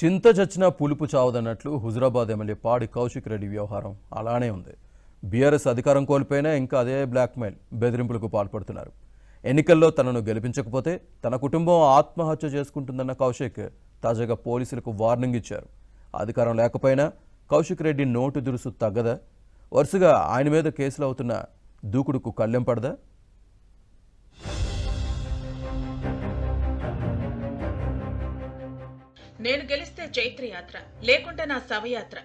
చింత చచ్చినా పులుపు చావదన్నట్లు హుజురాబాద్ ఎమ్మెల్యే పాడి కౌశిక్ రెడ్డి వ్యవహారం అలానే ఉంది. బీఆర్ఎస్ అధికారం కోల్పోయినా ఇంకా అదే బ్లాక్మెయిల్ బెదిరింపులకు పాల్పడుతున్నారు. ఎన్నికల్లో తనను గెలిపించకపోతే తన కుటుంబం ఆత్మహత్య చేసుకుంటుందన్న కౌశిక్ తాజాగా పోలీసులకు వార్నింగ్ ఇచ్చారు. అధికారం లేకపోయినా కౌశిక్ రెడ్డి నోటు దురుసు తగ్గదా? వరుసగా ఆయన మీద కేసులు అవుతున్న దూకుడుకు కళ్ళెం పడదా? నేను గెలిస్తే చైత్రయాత్ర, లేకుంటే నా శవయాత్ర.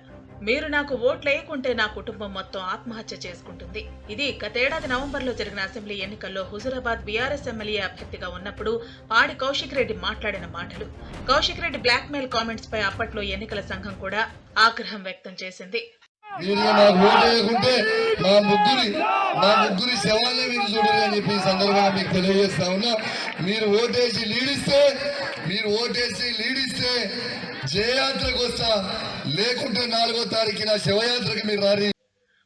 మీరు నాకు ఓట్లేయకుంటే నా కుటుంబం మొత్తం ఆత్మహత్య చేసుకుంటుంది. ఇది గతేడాది నవంబర్లో జరిగిన అసెంబ్లీ ఎన్నికల్లో హుజురాబాద్ బీఆర్ఎస్ ఎమ్మెల్యే అభ్యర్థిగా ఉన్నప్పుడు పాడి కౌశిక్ రెడ్డి మాట్లాడిన మాటలు. కౌశిక్ రెడ్డి బ్లాక్మెయిల్ కామెంట్స్ పై అప్పట్లో ఎన్నికల సంఘం కూడా ఆగ్రహం వ్యక్తం చేసింది. మా ముగ్గురి శవాలనే మీరు చూడాలి అని చెప్పి సందర్భంగా మీకు తెలియజేస్తా ఉన్నా. మీరు ఓటేసి లీడిస్తే జయయాత్రకు వస్తా, లేకుంటే 4వ తారీఖున శవయాత్రకి మీరు రారి.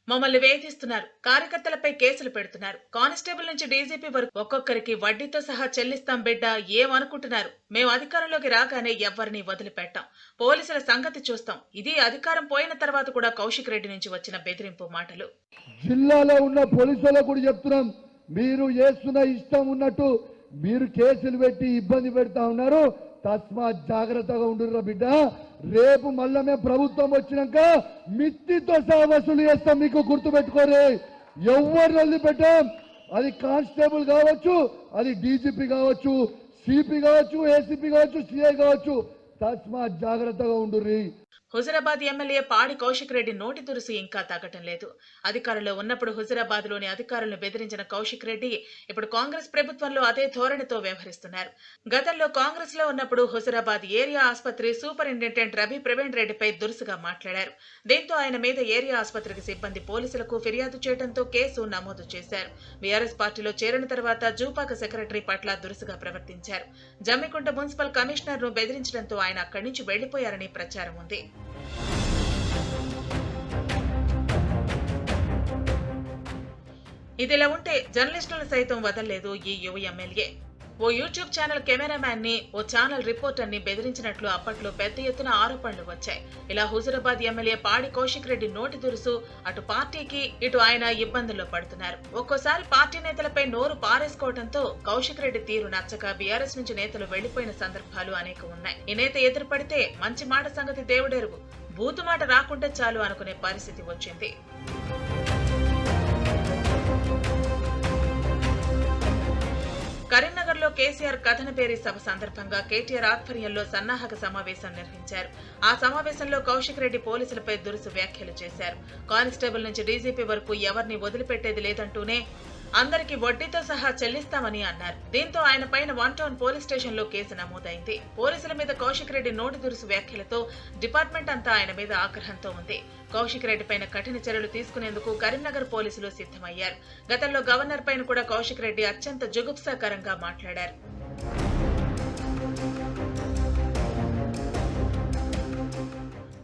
మమ్మల్ని వేధిస్తున్నారు, కార్యకర్తలపై కేసులు పెడుతున్నారు. కానిస్టేబుల్ నుంచి డీజీపీ వరకు ఒక్కొక్కరికి వడ్డీతో సహా చెల్లిస్తాం బిడ్డ, ఏమనుకుంటున్నారు? మేము అధికారంలోకి రాగానే ఎవరిని వదిలిపెట్టాం, పోలీసుల సంగతి చూస్తాం. ఇది అధికారం పోయిన తర్వాత కూడా కౌశిక్ రెడ్డి నుంచి వచ్చిన బెదిరింపు మాటలు. జిల్లాలో ఉన్న పోలీసులకు కూడా చెప్తున్నాం, మీరు చేస్తున్న ఇష్టం ఉన్నట్టు మీరు కేసులు పెట్టి ఇబ్బంది పెడతా ఉన్నారు. తస్మాత్ జాగ్రత్తగా ఉండుర్రా బిడ్డ. రేపు మళ్ళా మేము ప్రభుత్వం వచ్చినాక మిత్తితో సహా వసూలు చేస్తాం. మీకు గుర్తు పెట్టుకోరే, ఎవరిని వదిలిపెట్టాం. అది కానిస్టేబుల్ కావచ్చు, అది డీజీపీ కావచ్చు, సిపి కావచ్చు, ఏసీపీ కావచ్చు, సిఐ కావచ్చు. తస్మాత్ జాగ్రత్తగా ఉండుర్రి. హుజురాబాద్ ఎమ్మెల్యే పాడి కౌశిక్ రెడ్డి నోటి దురుసు ఇంకా తగ్గటం లేదు. అధికారంలో ఉన్నప్పుడు హుజురాబాద్ లోని అధికారులను బెదిరించిన కౌశిక్ రెడ్డి ఇప్పుడు కాంగ్రెస్ ప్రభుత్వంలో అదే ధోరణితో వ్యవహరిస్తున్నారు. గతంలో కాంగ్రెస్ లో ఉన్నప్పుడు హుజురాబాద్ ఏరియా ఆసుపత్రి సూపరింటెండెంట్ రవి ప్రవీణ్ రెడ్డిపై దురుసుగా మాట్లాడారు. దీంతో ఆయన మీద ఏరియా ఆసుపత్రికి సిబ్బంది పోలీసులకు ఫిర్యాదు చేయడంతో కేసు నమోదు చేశారు. బీఆర్ఎస్ పార్టీలో చేరిన తర్వాత జూపాక సెక్రటరీ పట్ల దురుసుగా ప్రవర్తించారు. జమ్మికుంట మున్సిపల్ కమిషనర్ ను బెదిరించడంతో ఆయన అక్కడి నుంచి వెళ్లిపోయారని ప్రచారం ఉంది. ఇదిలా ఉంటే జర్నలిస్టులను సైతం వదలలేదు ఈ యువ ఎమ్మెల్యే. ఓ యూట్యూబ్ ఛానల్ కెమెరామ్యాన్ ని, ఓ ఛానల్ రిపోర్టర్ ని బెదిరించినట్లు అప్పట్లో పెద్ద ఎత్తున ఆరోపణలు వచ్చాయి. ఇలా హుజురాబాద్ ఎమ్మెల్యే పాడి కౌశిక్ రెడ్డి నోటి దురుసు అటు పార్టీకి, ఇటు ఆయన ఇబ్బందుల్లో పడుతున్నారు. ఒక్కోసారి పార్టీ నేతలపై నోరు పారేసుకోవడంతో కౌశిక్ రెడ్డి తీరు నచ్చక బీఆర్ఎస్ నుంచి నేతలు వెళ్లిపోయిన సందర్భాలు అనేక ఉన్నాయి. ఈ నేత ఎదురుపడితే మంచి మాట సంగతి దేవుడెరుగు, బూతు మాట రాకుంటే చాలు అనుకునే పరిస్థితి వచ్చింది. కరీంనగర్ లో కేసీఆర్ కథనపేరి సభ సందర్భంగా కేటీఆర్ ఆధ్వర్యంలో సన్నాహక సమావేశం నిర్వహించారు. ఆ సమావేశంలో కౌశిక్ రెడ్డి పోలీసులపై దురుసు వ్యాఖ్యలు చేశారు. కానిస్టేబుల్ నుంచి డీజీపీ వరకు ఎవరిని వదిలిపెట్టేది లేదంటూనే అందరికీ వడ్డీతో సహా చెల్లిస్తామని అన్నారు. దీంతో ఆయన పైన 1 టౌన్ పోలీస్ స్టేషన్ లో కేసు నమోదైంది. పోలీసుల మీద కౌశిక్ రెడ్డి నోటి దురుసు వ్యాఖ్యలతో డిపార్ట్మెంట్ అంతా ఆయన మీద ఆగ్రహంతో ఉంది. కౌశిక్ రెడ్డి పైన కఠిన చర్యలు తీసుకునేందుకు కరీంనగర్ పోలీసులు సిద్ధమయ్యారు. గతంలో గవర్నర్ పైన కూడా కౌశిక్ రెడ్డి అత్యంత జుగుప్సాకరంగా మాట్లాడారు.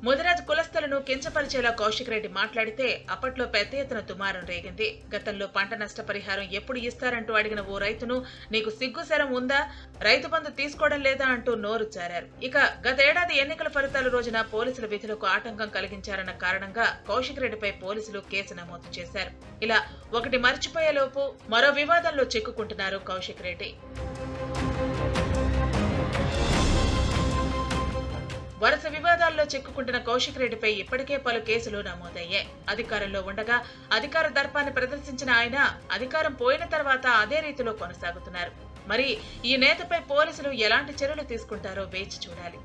ముదిరాజ్ కులస్తులను కించపరిచేలా కౌశిక్ రెడ్డి మాట్లాడితే అప్పట్లో పెద్ద ఎత్తున దుమారం రేగింది. గతంలో పంట నష్టపరిహారం ఎప్పుడు ఇస్తారంటూ అడిగిన ఓ రైతును, నీకు సిగ్గుశరం ఉందా, రైతు బంధు తీసుకోవడం లేదా అంటూ నోరు జారారు. ఇక గతేడాది ఎన్నికల ఫలితాల రోజున పోలీసుల విధులకు ఆటంకం కలిగించారన్న కారణంగా కౌశిక్ రెడ్డిపై పోలీసులు కేసు నమోదు చేశారు. ఇలా ఒకటి మర్చిపోయేలోపు మరో వివాదంలో చిక్కుకుంటున్నారు కౌశిక్ రెడ్డి. వరుస వివాదాల్లో చిక్కుకుంటున్న కౌశిక్ రెడ్డిపై ఇప్పటికే పలు కేసులు నమోదయ్యాయి. అధికారంలో ఉండగా అధికార దర్పాన్ని ప్రదర్శించిన ఆయన అధికారం పోయిన తర్వాత అదే రీతిలో కొనసాగుతున్నారు. మరి ఈ నేతపై పోలీసులు ఎలాంటి చర్యలు తీసుకుంటారో వేచి చూడాలి.